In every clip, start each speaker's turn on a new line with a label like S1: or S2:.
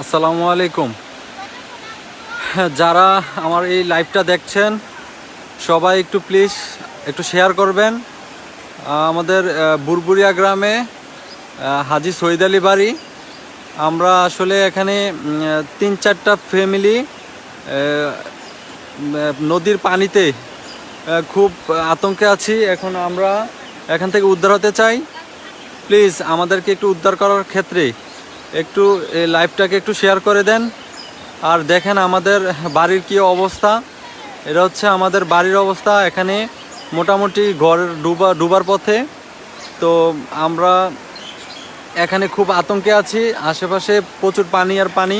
S1: আসসালামু আলাইকুম। যারা আমার এই লাইভটা দেখছেন সবাই একটু প্লিজ একটু শেয়ার করবেন। আমাদের বুরবুরিয়া গ্রামে হাজী সৈয়দ আলী বাড়ি। আমরা আসলে এখানে 3-4টা ফ্যামিলি নদীর পানিতে খুব আতঙ্কে আছি। এখন আমরা এখান থেকে উদ্ধার হতে চাই। প্লিজ আমাদেরকে একটু উদ্ধার করার ক্ষেত্রে একটু এই লাইভটাকে একটু শেয়ার করে দেন। আর দেখেন আমাদের বাড়ির কী অবস্থা। এটা হচ্ছে আমাদের বাড়ির অবস্থা। এখানে মোটামুটি ঘর ডুবার পথে। তো আমরা এখানে খুব আতঙ্কে আছি। আশেপাশে প্রচুর পানি আর পানি,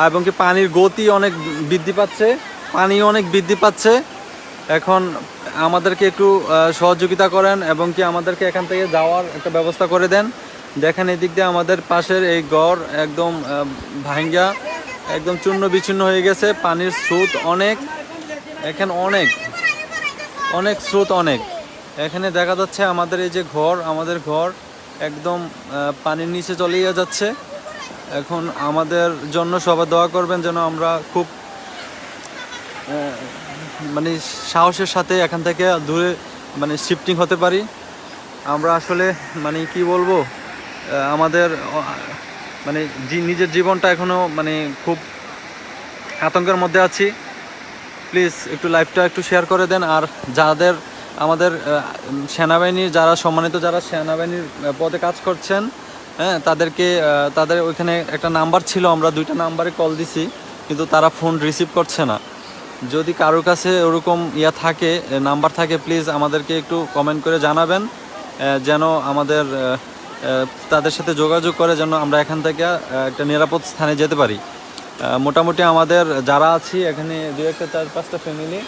S1: এবং কি পানির গতি অনেক বৃদ্ধি পাচ্ছে, পানি অনেক বৃদ্ধি পাচ্ছে। এখন আমাদেরকে একটু সহযোগিতা করেন, এবং কি আমাদেরকে এখান থেকে যাওয়ার একটা ব্যবস্থা করে দেন। দেখেন এদিক দিয়ে আমাদের পাশের এই ঘর একদম ভাঙ্গা একদম চূর্ণ বিচূর্ণ হয়ে গেছে। পানির স্রোত অনেক, এখানে অনেক অনেক স্রোত অনেক। এখানে দেখা যাচ্ছে আমাদের এই যে ঘর, আমাদের ঘর একদম পানির নিচে চলে যাচ্ছে। এখন আমাদের জন্য সবাই দোয়া করবেন যেন আমরা খুব মানে সাহসের সাথে এখান থেকে দূরে মানে শিফটিং হতে পারি। আমরা আসলে মানে কি বলবো, আমাদের মানে নিজের জীবনটা এখনও মানে খুব আতঙ্কের মধ্যে আছি। প্লিজ একটু লাইভটা একটু শেয়ার করে দেন। আর যাদের আমাদের সেনাবাহিনীর যারা সম্মানিত, যারা সেনাবাহিনীর পদে কাজ করছেন, হ্যাঁ, তাদের ওইখানে একটা নাম্বার ছিল, আমরা 2টা নাম্বারে কল দিছি, কিন্তু তারা ফোন রিসিভ করছে না। যদি কারোর কাছে ওরকম থাকে, নাম্বার থাকে, প্লিজ আমাদেরকে একটু কমেন্ট করে জানাবেন, যেন আমাদের তাদের সাথে যোগাযোগ করে যেন আমরা এখান থেকে একটা নিরাপদ স্থানে যেতে পারি। মোটামুটি আমাদের যারা আছি এখানে 2-1 4-5টা ফ্যামিলি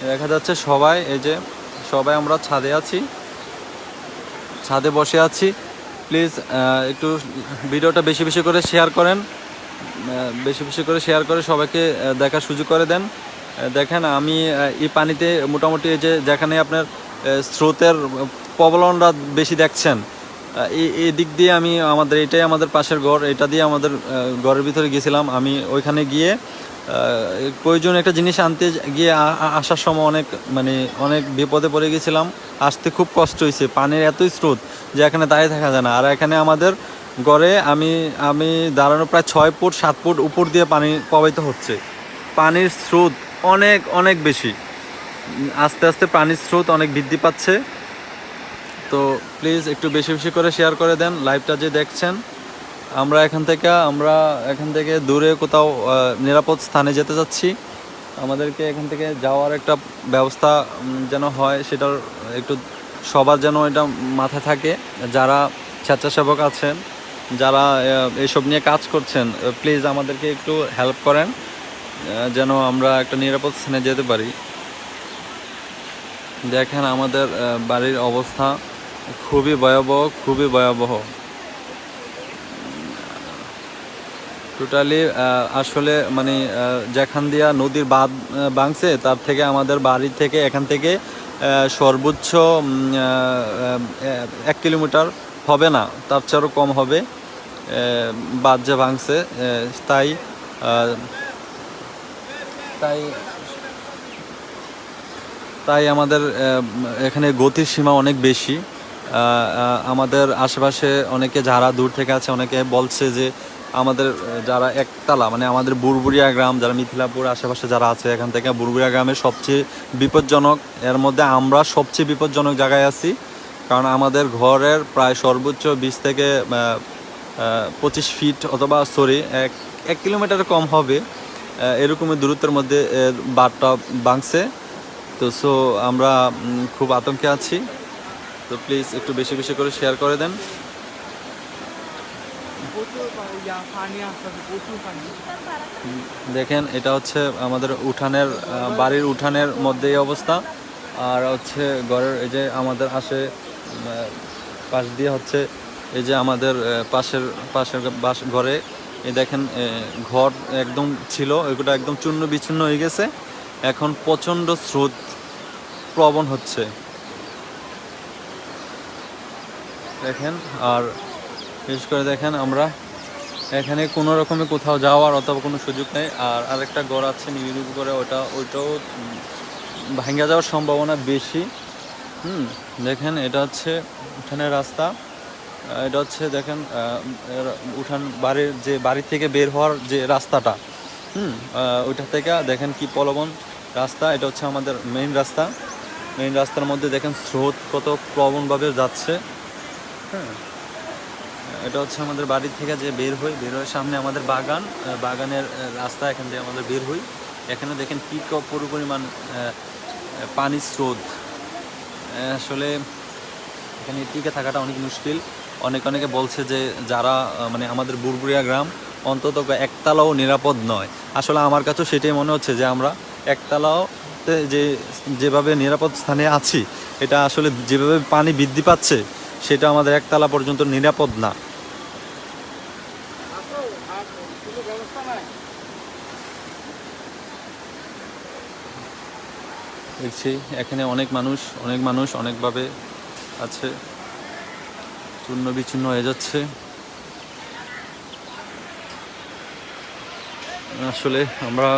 S1: দেখা যাচ্ছে। সবাই এই যে সবাই আমরা ছাদে আছি, ছাদে বসে আছি। প্লিজ একটু ভিডিওটা বেশি বেশি করে শেয়ার করেন, বেশি বেশি করে শেয়ার করে সবাইকে দেখার সুযোগ করে দেন। দেখেন আমি এই পানিতে মোটামুটি এই যে যেখানে আপনার স্রোতের প্রবলনটা বেশি দেখছেন, এই দিক দিয়ে আমি এটাই আমাদের পাশের ঘর, এটা দিয়ে আমাদের ঘরের ভিতরে গেছিলাম। আমি ওইখানে গিয়ে প্রয়োজন একটা জিনিস আনতে গিয়ে আসার সময় অনেক বিপদে পড়ে গেছিলাম। আসতে খুব কষ্ট হয়েছে, পানির এতই স্রোত যে এখানে দাঁড়িয়ে থাকা যায় না। আর এখানে আমাদের ঘরে আমি দাঁড়ানো প্রায় 6 ফুট 7 ফুট উপর দিয়ে পানি প্রবাহিত হচ্ছে। পানির স্রোত অনেক অনেক বেশি, আস্তে আস্তে পানির স্রোত অনেক বৃদ্ধি পাচ্ছে। তো প্লিজ একটু বেশি বেশি করে শেয়ার করে দেন লাইভটা যে দেখছেন। আমরা এখান থেকে দূরে কোথাও নিরাপদ স্থানে যেতে যাচ্ছি। আমাদেরকে এখান থেকে যাওয়ার একটা ব্যবস্থা যেন হয়, সেটার একটু সবার যেন এটা মাথায় থাকে। যারা স্বেচ্ছাসেবক আছেন, যারা এসব নিয়ে কাজ করছেন, প্লিজ আমাদেরকে একটু হেল্প করেন যেন আমরা একটা নিরাপদ স্থানে যেতে পারি। দেখেন আমাদের বাড়ির অবস্থা খুবই ভয়াবহ, খুবই ভয়াবহ। টোটালি আসলে মানে যেখান দিয়া নদীর বাঁধ ভাঙছে তার থেকে আমাদের বাড়ি থেকে এখান থেকে সর্বোচ্চ 1 কিলোমিটার হবে না, তার চেয়েও কম হবে বাঁধ যে ভাঙছে। তাই তাই তাই আমাদের এখানে গতির সীমা অনেক বেশি। আমাদের আশেপাশে অনেকে যারা দূর থেকে আছে, অনেকে বলছে যে আমাদের যারা একতলা মানে আমাদের বুরবুরিয়া গ্রাম, যারা মিথিলাপুর আশেপাশে যারা আছে, এখান থেকে বুরবুরিয়া গ্রামে সবচেয়ে বিপজ্জনক, এর মধ্যে আমরা সবচেয়ে বিপজ্জনক জায়গায় আছি। কারণ আমাদের ঘরের প্রায় সর্বোচ্চ 20 থেকে 25 ফিট অথবা এক কিলোমিটার কম হবে এরকমই দূরত্বের মধ্যে বাঁধটা ভাঙছে। তো আমরা খুব আতঙ্কে আছি। তো প্লিজ একটু বেশি বেশি করে শেয়ার করে দেন। দেখেন এটা হচ্ছে আমাদের উঠানের বাড়ির উঠানের মধ্যে এই অবস্থা। আর হচ্ছে ঘরের এই যে আমাদের পাশ দিয়ে হচ্ছে এই যে আমাদের পাশের ঘরে এই দেখেন ঘর একদম ছিল, এগুলো একদম চূর্ণ বিচূর্ণ হয়ে গেছে। এখন প্রচণ্ড স্রোত প্রবণ হচ্ছে দেখেন। আর বিশেষ করে দেখেন আমরা এখানে কোনো রকমে কোথাও যাওয়ার অথবা কোনো সুযোগ নেই। আর আরেকটা ঘর আছে নিবিড় করে, ওইটাও ভাঙা যাওয়ার সম্ভাবনা বেশি। দেখেন এটা হচ্ছে উঠানের রাস্তা। এটা হচ্ছে দেখেন উঠান বাড়ি থেকে বের হওয়ার যে রাস্তাটা, ওইটা থেকে দেখেন কি প্রলোভন রাস্তা। এটা হচ্ছে আমাদের মেইন রাস্তার মধ্যে দেখেন স্রোত কত প্রবণভাবে যাচ্ছে। হ্যাঁ, এটা হচ্ছে আমাদের বাড়ি থেকে যে বের হয়ে সামনে আমাদের বাগানের রাস্তা, এখান থেকে আমাদের বের হই। এখানে দেখেন কি পরিমাণ পানির স্রোত। আসলে এখানে টিকে থাকাটা অনেক মুশকিল। অনেকে বলছে যে যারা মানে আমাদের বুরবুরিয়া গ্রাম অন্তত একতলাও নিরাপদ নয়। আসলে আমার কাছেও সেটাই মনে হচ্ছে যে আমরা একতলাওতে যেভাবে নিরাপদ স্থানে আছি, এটা আসলে যেভাবে পানি বৃদ্ধি পাচ্ছে সেটা আমাদের একতলা পর্যন্ত নিরাপদ না। দেখছি এখানে অনেক মানুষ অনেকভাবে আছে, চূর্ণ বিচূর্ণ হয়ে যাচ্ছে। আসলে আমরা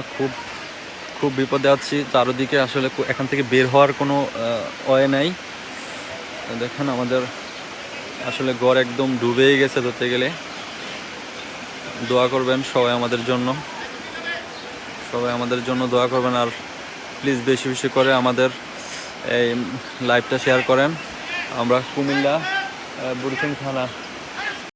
S1: খুব বিপদে আছি। চারদিকে আসলে এখান থেকে বের হওয়ার কোনো ওয়ে নাই। দেখেন আমাদের আসলে ঘর একদম ডুবেই গেছে ধরতে গেলে। দোয়া করবেন সবাই আমাদের জন্য দোয়া করবেন। আর প্লিজ বেশি করে আমাদের এই লাইভটা শেয়ার করেন। আমরা কুমিল্লা বুড়িচং থানা